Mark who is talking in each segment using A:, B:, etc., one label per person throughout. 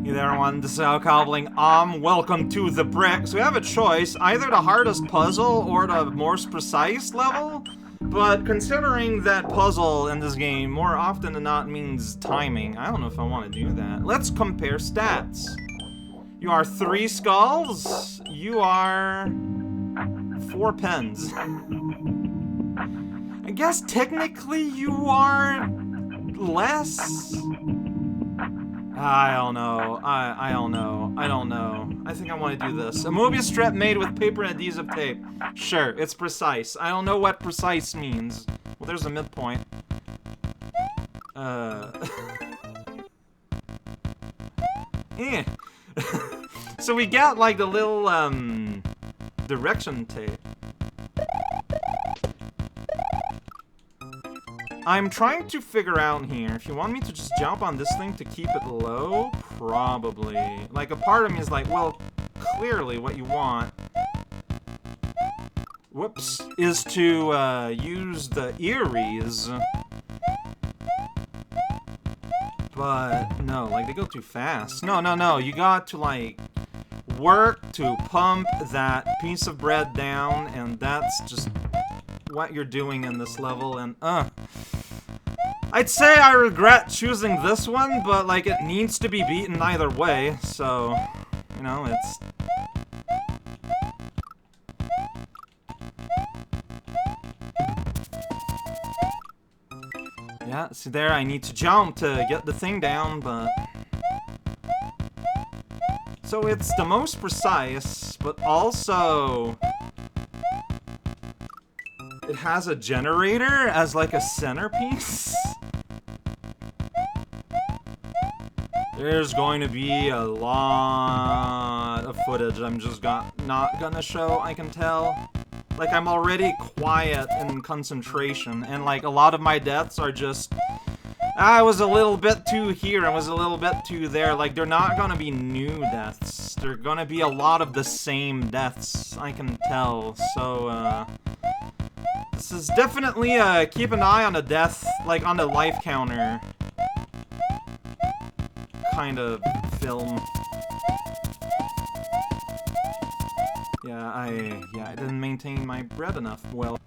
A: Hey there everyone, this is Al Cobbling. Welcome to the bricks. We have a choice, either the hardest puzzle or the most precise level. But considering that puzzle in this game more often than not means timing, I don't know if I want to do that. Let's compare stats. You are 3 skulls. You are 4 pens. I guess technically you are less. I don't know. I don't know. I don't know. I think I want to do this. A Mobius strip made with paper and adhesive tape. Sure, it's precise. I don't know what precise means. Well, there's a midpoint. Eh. So we got like the little direction tape. I'm trying to figure out here, if you want me to just jump on this thing to keep it low, probably. Like, a part of me is like, well, clearly what you want, whoops, is to use the earries. But, no, like, they go too fast. No, you got to, like, work to pump that piece of bread down, and that's just what you're doing in this level, and I'd say I regret choosing this one, but like it needs to be beaten either way, so you know, it's yeah, see there, I need to jump to get the thing down, but so it's the most precise, but also it has a generator as like a centerpiece. There's going to be a lot of footage I'm just not gonna show, I can tell. Like, I'm already quiet in concentration, and like a lot of my deaths are just, I was a little bit too here, I was a little bit too there. Like, they're not gonna be new deaths. They're gonna be a lot of the same deaths, I can tell. So, this is definitely, keep an eye on the death, like, on the life counter kind of film. Yeah, I didn't maintain my bread enough well.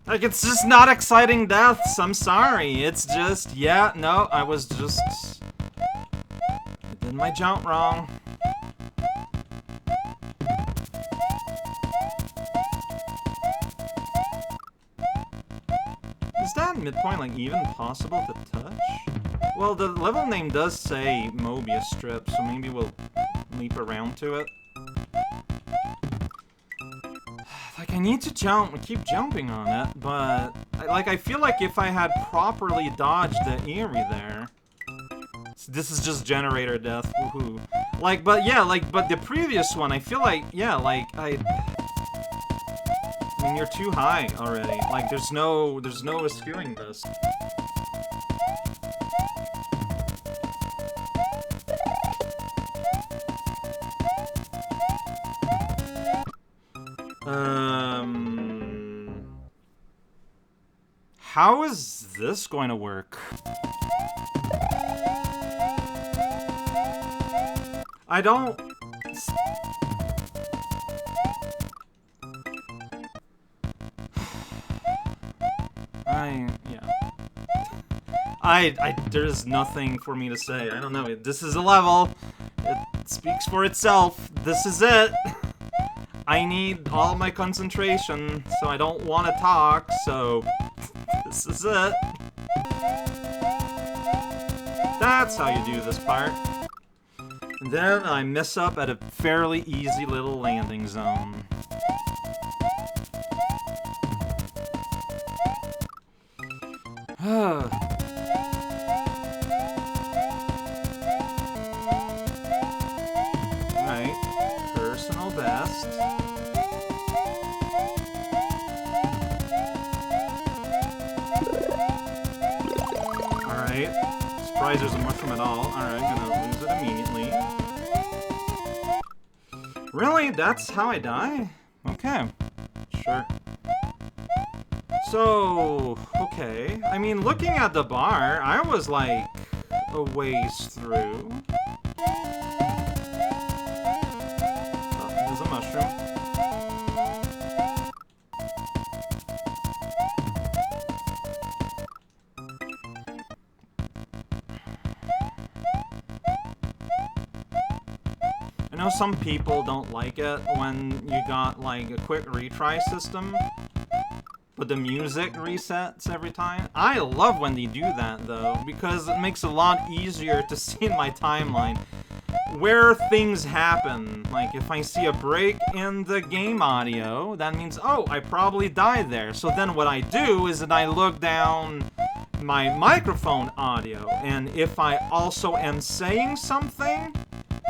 A: Like, it's just not exciting deaths, I'm sorry. It's just, yeah, no, I was just, I did my jump wrong. Is that midpoint, like, even possible to touch? Well, the level name does say Mobius strip, so maybe we'll leap around to it. Like, I need to jump, I keep jumping on it, but I feel like if I had properly dodged the Eerie there. This is just generator death, woohoo. Like, but yeah, like, but the previous one, I feel like, yeah, like, I mean, you're too high already. Like, there's no eschewing this. How is this going to work? I don't... there's nothing for me to say. I don't know. This is a level. It speaks for itself. This is it. I need all my concentration, so I don't want to talk, so this is it. That's how you do this part. And then I mess up at a fairly easy little landing zone. Right, personal best. Alright, surprised there's a mushroom at all. Alright, gonna lose it immediately. Really? That's how I die? Okay, sure. So, okay, mean, looking at the bar, I was like a ways through. Oh, there's a mushroom. I know some people don't like it when you got like a quick retry system, but the music resets every time. I love when they do that though, because it makes it a lot easier to see in my timeline where things happen. Like if I see a break in the game audio, that means, oh, I probably died there. So then what I do is that I look down my microphone audio, and if I also am saying something,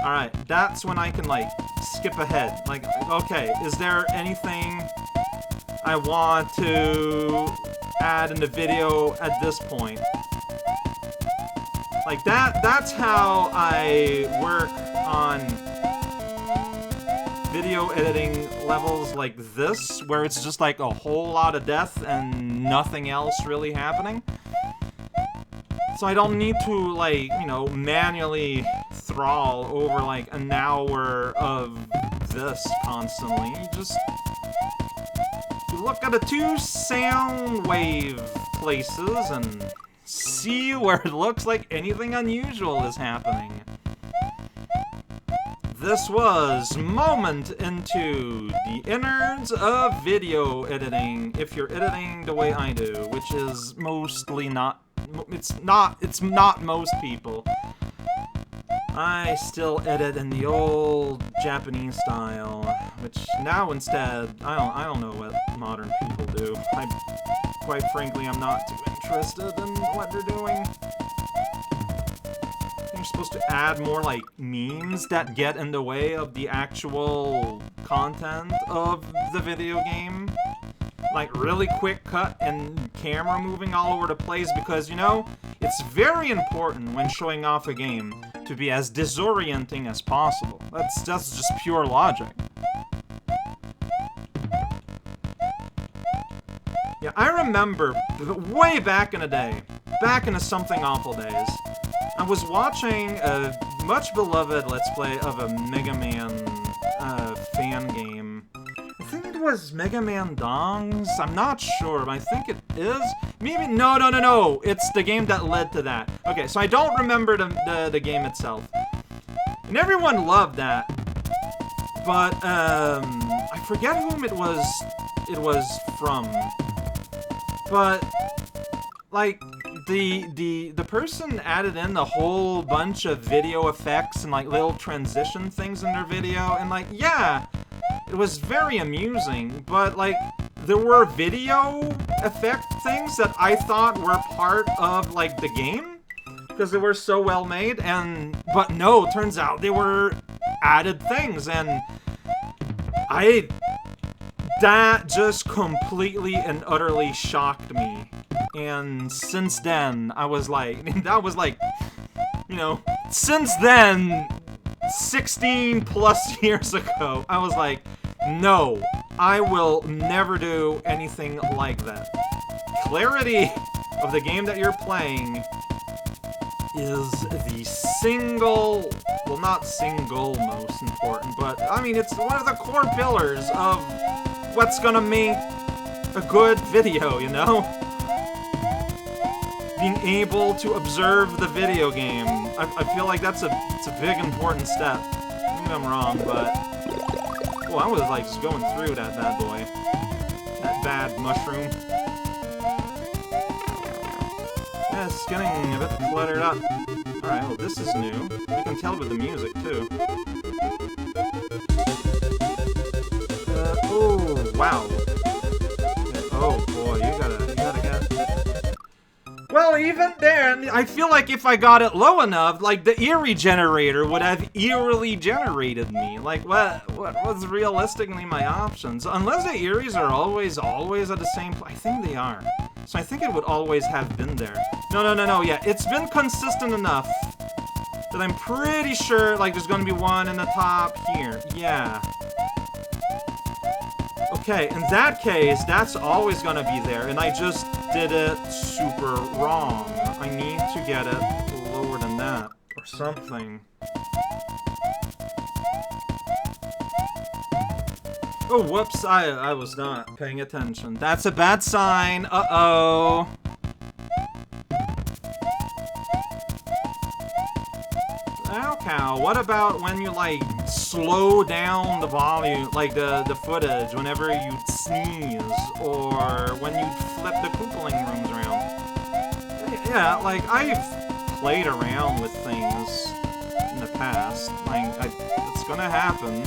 A: alright, that's when I can, like, skip ahead. Like, okay, is there anything I want to add in the video at this point? Like, that's how I work on video editing levels like this, where it's just, like, a whole lot of death and nothing else really happening. So I don't need to, like, you know, manually thrall over, like, an hour of this constantly. You look at the two sound wave places and see where it looks like anything unusual is happening. This was Moment into the innards of video editing, if you're editing the way I do, which is mostly not... It's not most people. I still edit in the old Japanese style, which now instead, I don't know what modern people do. Quite frankly, I'm not too interested in what they're doing. You're supposed to add more, like, memes that get in the way of the actual content of the video game. Like, really quick cut and camera moving all over the place, because, you know, it's very important when showing off a game to be as disorienting as possible. That's just pure logic. Yeah, I remember way back in the day, back in the Something Awful days, I was watching a much beloved Let's Play of a Mega Man fan game. I think it was Mega Man Dongs? I'm not sure, but I think it is. Maybe, no, it's the game that led to that. Okay, so I don't remember the game itself. And everyone loved that. But, I forget whom it was from. But, like, the person added in a whole bunch of video effects and, like, little transition things in their video, and, like, yeah, it was very amusing, but, like, there were video effect things that I thought were part of, like, the game, because they were so well made, but no, turns out they were added things, and that just completely and utterly shocked me. And since then, I was like, that was like, you know, since then, 16 plus years ago, I was like, no, I will never do anything like that. Clarity of the game that you're playing is the single, well, not single most important, but, I mean, it's one of the core pillars of what's gonna make a good video, you know? Being able to observe the video game. I feel like it's a big important step. Maybe I'm wrong, but... Oh, I was like just going through that bad boy. That bad mushroom. Yeah, it's getting a bit cluttered up. Alright, well this is new. You can tell with the music, too. Oh, wow. Oh boy, you gotta get... Well, even then, I feel like if I got it low enough, like, the eerie generator would have eerily generated me. Like, what was realistically my options? Unless the eerie's are always at the same place. I think they are. So I think it would always have been there. No, yeah, it's been consistent enough that I'm pretty sure, like, there's gonna be one in the top here. Yeah. Okay, in that case, that's always gonna be there, and I just did it super wrong. I need to get it lower than that, or something. Oh, whoops, I was not paying attention. That's a bad sign. Uh-oh. Oh, cow. What about when you, like, slow down the volume, like, the footage whenever you sneeze, or when you flip the Koopaling rooms around? Yeah, like, I've played around with things in the past. Like, it's gonna happen.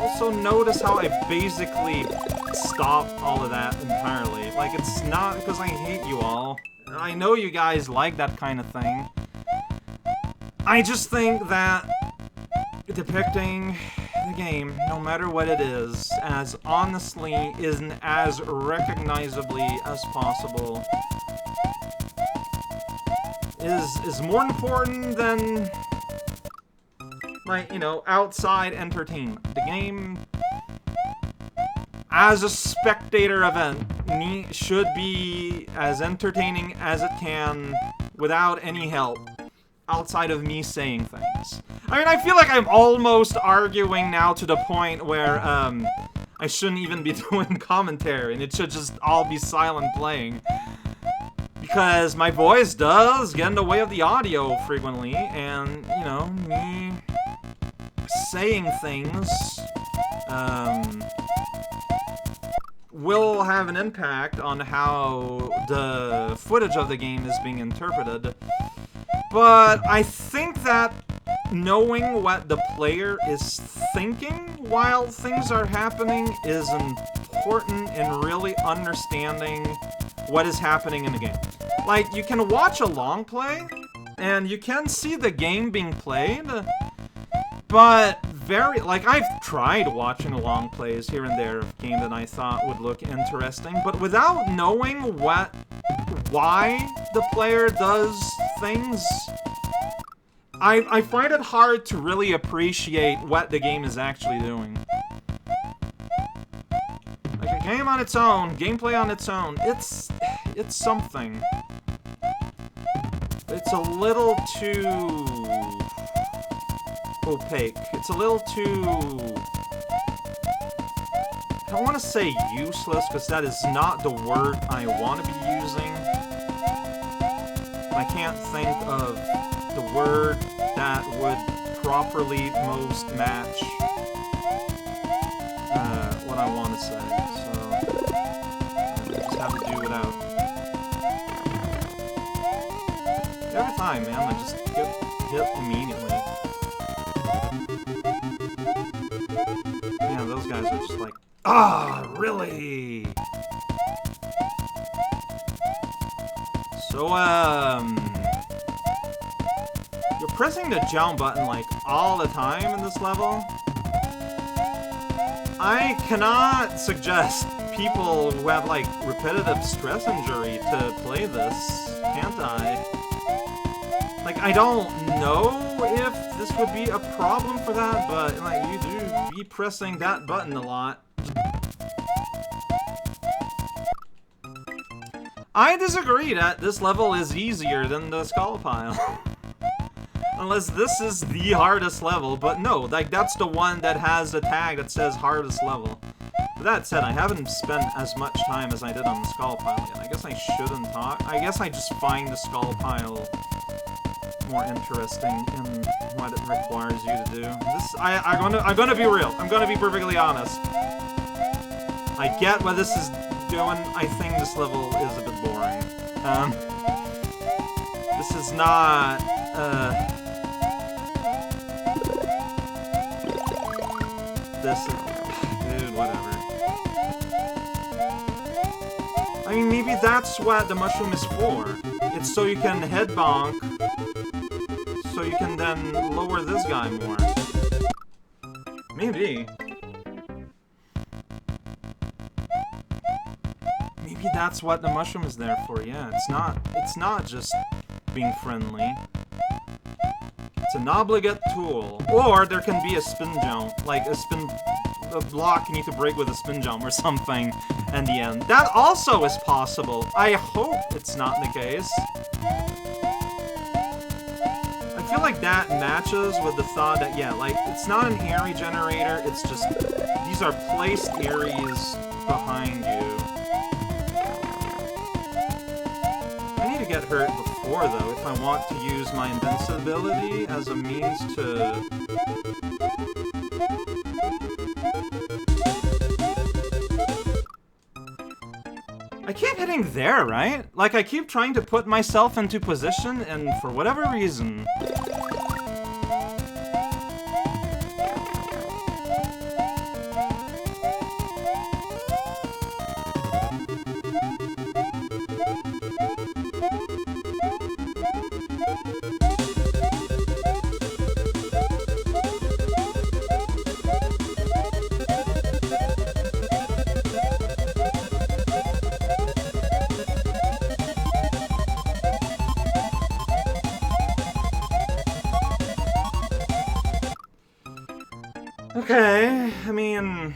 A: Also, notice how I basically stopped all of that entirely. Like, it's not because I hate you all. I know you guys like that kind of thing. I just think that depicting the game, no matter what it is, as honestly and as recognizably as possible is more important than, like, you know, outside entertainment. The game, as a spectator event, should be as entertaining as it can without any help outside of me saying things. I mean, I feel like I'm almost arguing now to the point where, I shouldn't even be doing commentary, and it should just all be silent playing. Because my voice does get in the way of the audio frequently, and, you know, me saying things, will have an impact on how the footage of the game is being interpreted. But I think that knowing what the player is thinking while things are happening is important in really understanding what is happening in the game. Like, you can watch a long play, and you can see the game being played, but like, I've tried watching long plays here and there of a game that I thought would look interesting, but without knowing why the player does things, I find it hard to really appreciate what the game is actually doing. Like, a game on its own, gameplay on its own, it's something. It's a little too opaque. It's a little too, I don't want to say useless, because that is not the word I want to be using. I can't think of the word that would properly most match what I want to say, so I just have to do without. Every time, man, I just get hit immediately. Man, those guys are just like, ah, really? So, you're pressing the jump button, like, all the time in this level? I cannot suggest people who have, like, repetitive stress injury to play this, can't I? Like, I don't know if this would be a problem for that, but, like, you do be pressing that button a lot. I disagree that this level is easier than the Skull Pile. Unless this is the hardest level, but no, like, that's the one that has the tag that says hardest level. With that said, I haven't spent as much time as I did on the Skull Pile yet. I guess I shouldn't talk. I guess I just find the Skull Pile more interesting in what it requires you to do. This, I'm gonna be real. I'm gonna be perfectly honest. I get what this is doing. I think this level is a bit boring. This is not, this is, dude, whatever. I mean, maybe that's what the mushroom is for. It's so you can head bonk, so you can then lower this guy more. Maybe. Maybe that's what the mushroom is there for, yeah. It's not just being friendly. It's an obligate tool. Or there can be a spin jump, like a spin a block you need to break with a spin jump or something in the end. That also is possible. I hope it's not the case. I feel like that matches with the thought that, yeah, like, it's not an area generator, it's just, these are placed areas behind you. I need to get hurt before, though, if I want to use my invincibility as a means to... I keep hitting there, right? Like, I keep trying to put myself into position, and for whatever reason... Okay, I mean...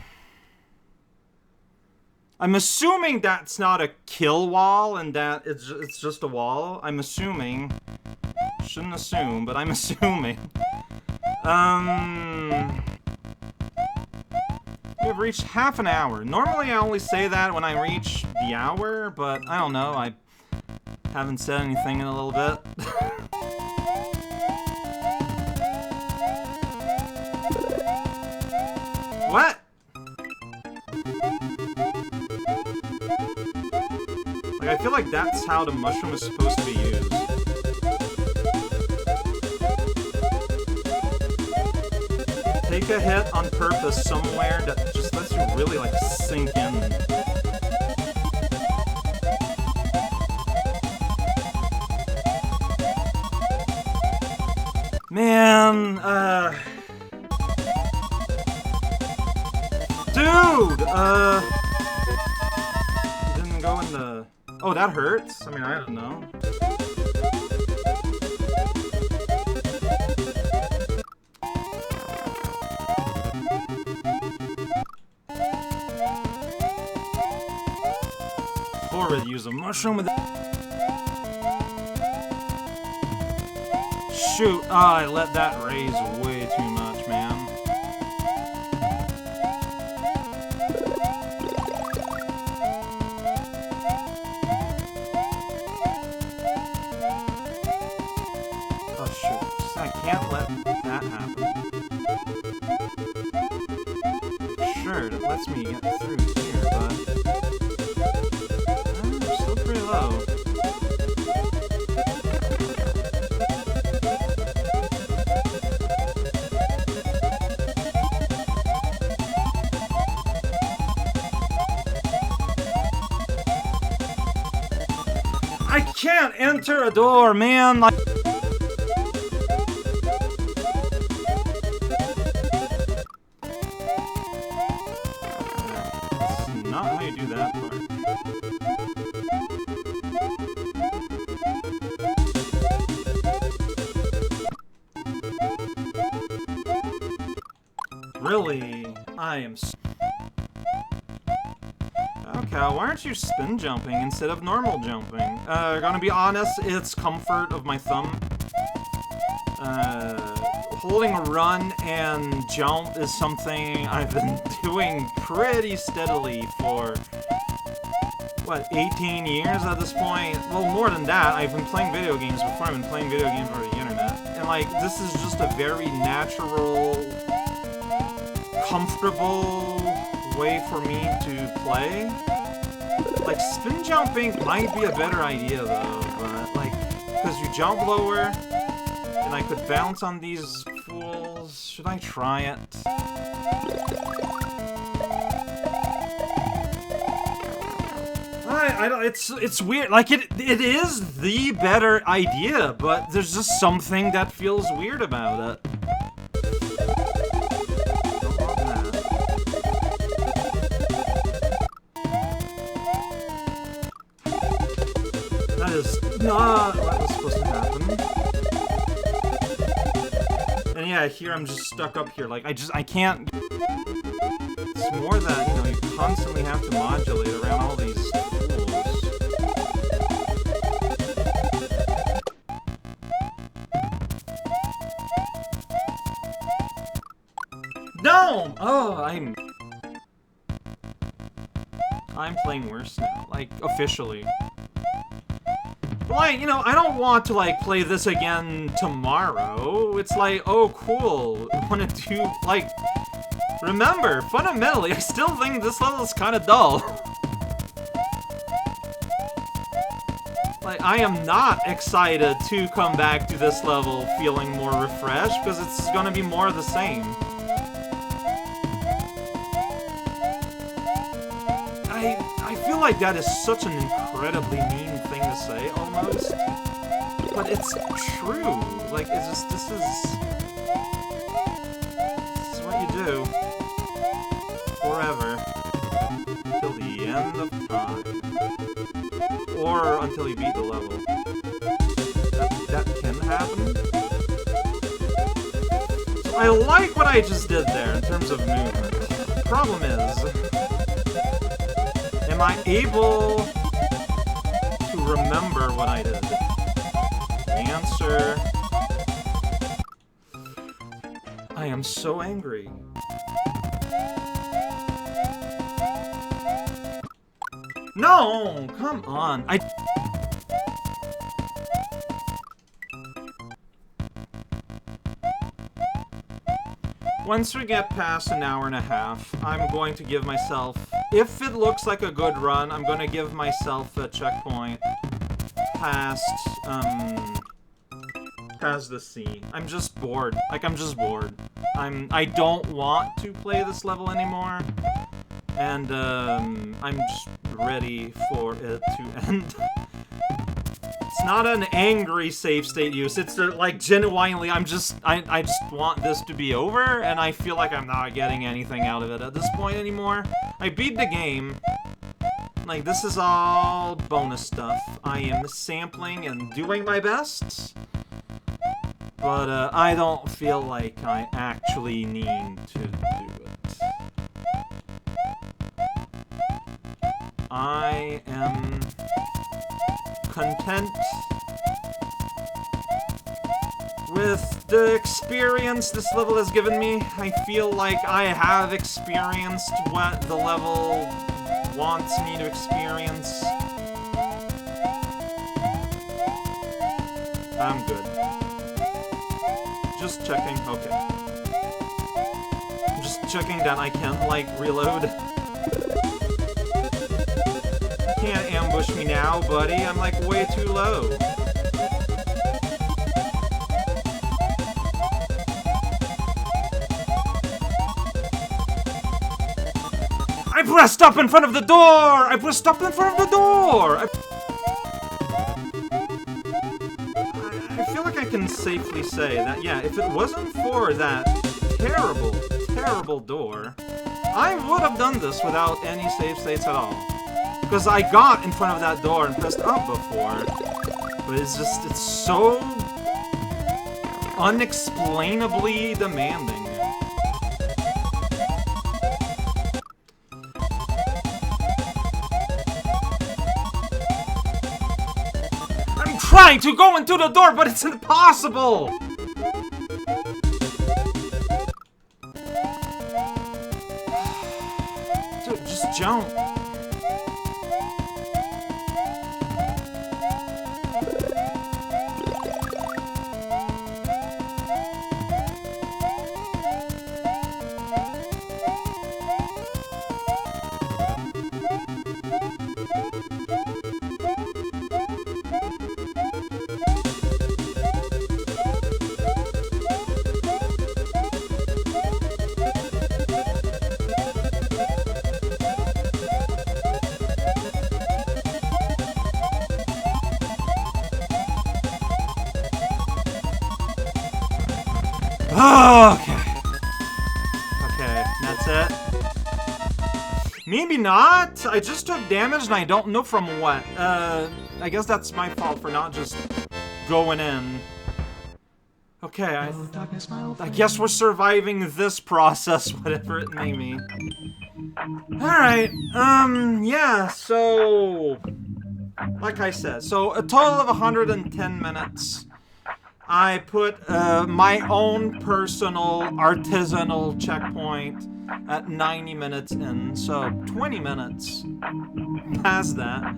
A: I'm assuming that's not a kill wall and that it's just a wall. I'm assuming. Shouldn't assume, but I'm assuming. We've reached half an hour. Normally I only say that when I reach the hour, but I don't know, I haven't said anything in a little bit. What? Like, I feel like that's how the mushroom is supposed to be used. Take a hit on purpose somewhere that just lets you really, like, sink in. Man, dude, you didn't go in the... Oh, that hurts? I mean, I don't know. Forward, use a mushroom with... Shoot! Ah, I let that raise way too much, man. Oh shoot, I can't let that happen. Sure, that lets me get through here, but... I'm still pretty low. I can't enter a door, man! Like... That's not how you do that part. Really? I am... Okay, why aren't you spin jumping instead of normal jumping? Gonna be honest, it's comfort of my thumb. Holding a run and jump is something I've been doing pretty steadily for, what, 18 years at this point? Well, more than that. I've been playing video games before I've been playing video games over the internet. And, like, this is just a very natural, comfortable way for me to play. Like, spin jumping might be a better idea, though, but, like, because you jump lower, and I could bounce on these fools. Should I try it? I don't, it's weird. Like, it is the better idea, but there's just something that feels weird about it. That is not what was supposed to happen. And yeah, here I'm just stuck up here. Like, I can't... It's more that, you know, you constantly have to modulate around all these fools. No! Oh, I'm playing worse now, like, officially. Like, you know, I don't want to, like, play this again tomorrow. It's like, oh, cool. Wanna do, like... Remember, fundamentally, I still think this level is kind of dull. Like, I am not excited to come back to this level feeling more refreshed, because it's gonna be more of the same. I feel like that is such an incredibly mean thing to say, almost. But it's true. Like, it's just, this is what you do. Forever. Till the end of time. Or until you beat the level. That can happen. So I like what I just did there in terms of movement. The problem is... Am I able to remember what I did? The answer... I am so angry. No! Come on! Once we get past an hour and a half, I'm going to give myself... If it looks like a good run, I'm going to give myself a checkpoint past the sea. I'm just bored. Like, I'm just bored. I don't want to play this level anymore. And, I'm just ready for it to end. It's not an angry save state use, it's like, genuinely, I just want this to be over, and I feel like I'm not getting anything out of it at this point anymore. I beat the game. Like, this is all bonus stuff. I am sampling and doing my best. But, I don't feel like I actually need to do it. I am content with the experience this level has given me. I feel like I have experienced what the level wants me to experience. I'm good. Just checking. Okay. Just checking that I can, like, reload. Can't ambush me now, buddy. I'm, like, way too low. I pressed up in front of the door! I pressed up in front of the door! I feel like I can safely say that, yeah, if it wasn't for that terrible, terrible door, I would have done this without any save states at all. Because I got in front of that door and pressed up before. But it's just, it's so unexplainably demanding. I'm trying to go into the door, but it's impossible! Dude, just jump. Oh, okay, that's it. Maybe not. I just took damage and I don't know from what. I guess that's my fault for not just going in. Okay, I guess we're surviving this process, whatever it may be. Alright, yeah, so... Like I said, so a total of 110 minutes. I put my own personal artisanal checkpoint at 90 minutes in, so 20 minutes past that.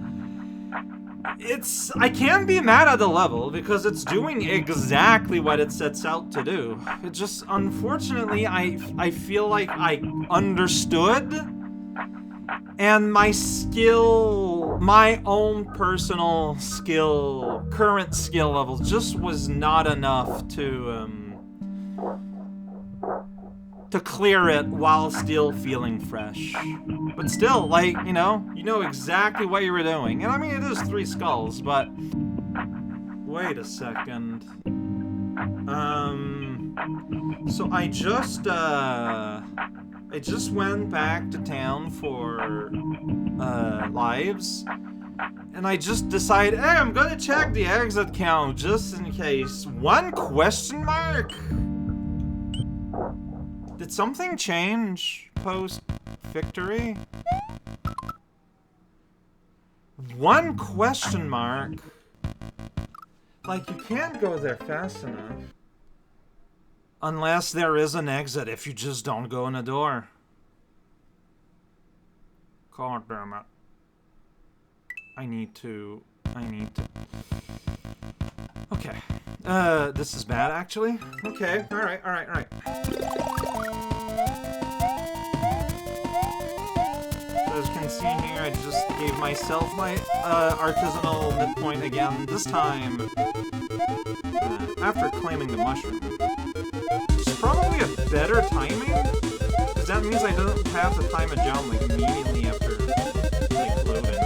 A: I can't be mad at the level because it's doing exactly what it sets out to do. It just, unfortunately, I feel like I understood, and my skill, my own personal skill, current skill level just was not enough to clear it while still feeling fresh. But still, like, you know exactly what you were doing. And I mean, it is 3 skulls, but... Wait a second. So I just went back to town for, lives. And I just decided, hey, I'm gonna check the exit count just in case. 1 question mark? Did something change post-victory? 1 question mark? Like, you can't go there fast enough. Unless there is an exit if you just don't go in a door. God damn it. I need to... Okay. This is bad, actually. Okay, alright. As you can see here, I just gave myself my artisanal midpoint again, this time after claiming the mushroom. It's probably a better timing, because that means I don't have to time a jump like immediately after like loading.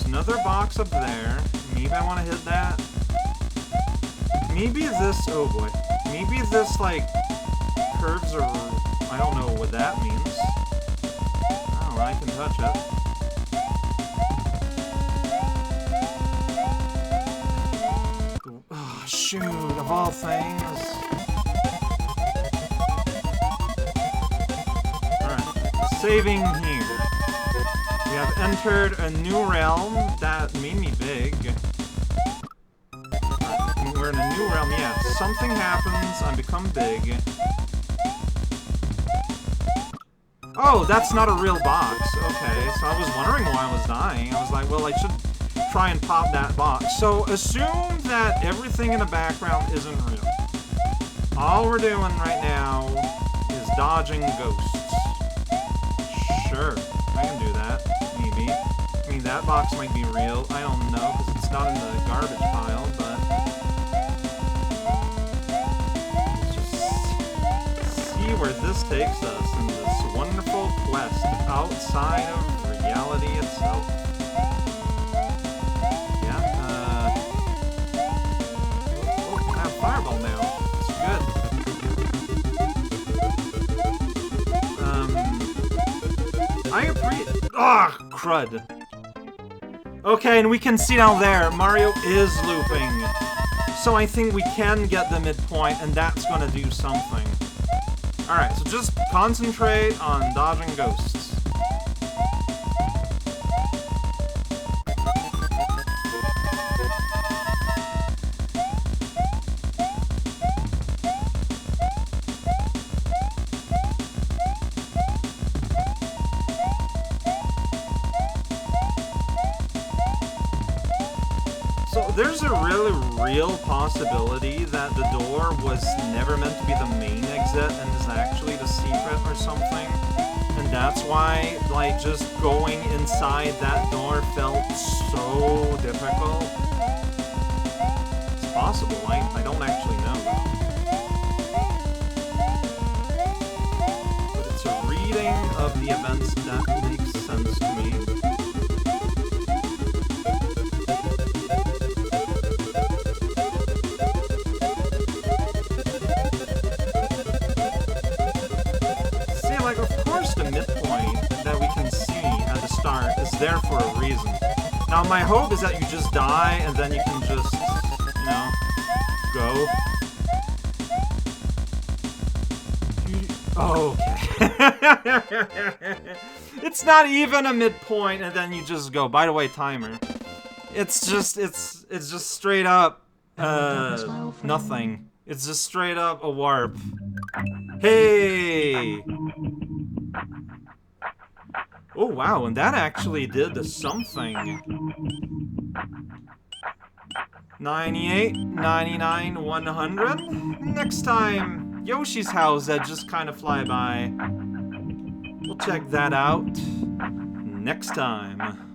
A: Another box up there. Maybe I want to hit that. Maybe this... Oh boy. Maybe this, like, curves or... I don't know what that means. Oh, I can touch it. Oh, shoot. Of all things. Alright. Saving here. We have entered a new realm that made me big. We're in a new realm, yeah. Something happens, I become big. Oh, that's not a real box. Okay, so I was wondering why I was dying. I was like, well, I should try and pop that box. So assume that everything in the background isn't real. All we're doing right now is dodging ghosts. Sure, I can do that. Maybe. I mean, that box might be real. I don't know, because it's not in the garbage pile, but... Let's just see where this takes us in this wonderful quest outside of reality itself. Yeah, oh, I have Fireball now. It's good. I appreciate... Ah, crud. Okay, and we can see down there, Mario is looping. So I think we can get the midpoint, and that's gonna do something. Alright, so just concentrate on dodging ghosts. So there's a really real possibility that the door was never meant to be the main exit and is actually the secret or something. And that's why, like, just going inside that door felt so difficult. It's possible, I don't actually know though. But it's a reading of the events that makes sense to me. reason. Now, my hope is that you just die, and then you can just, you know, go. Oh, okay. It's not even a midpoint, and then you just go. By the way, timer. It's just straight up, nothing. It's just straight up a warp. Hey! Oh, wow, and that actually did something. 98, 99, 100? Next time, Yoshi's house that just kind of fly by. We'll check that out next time.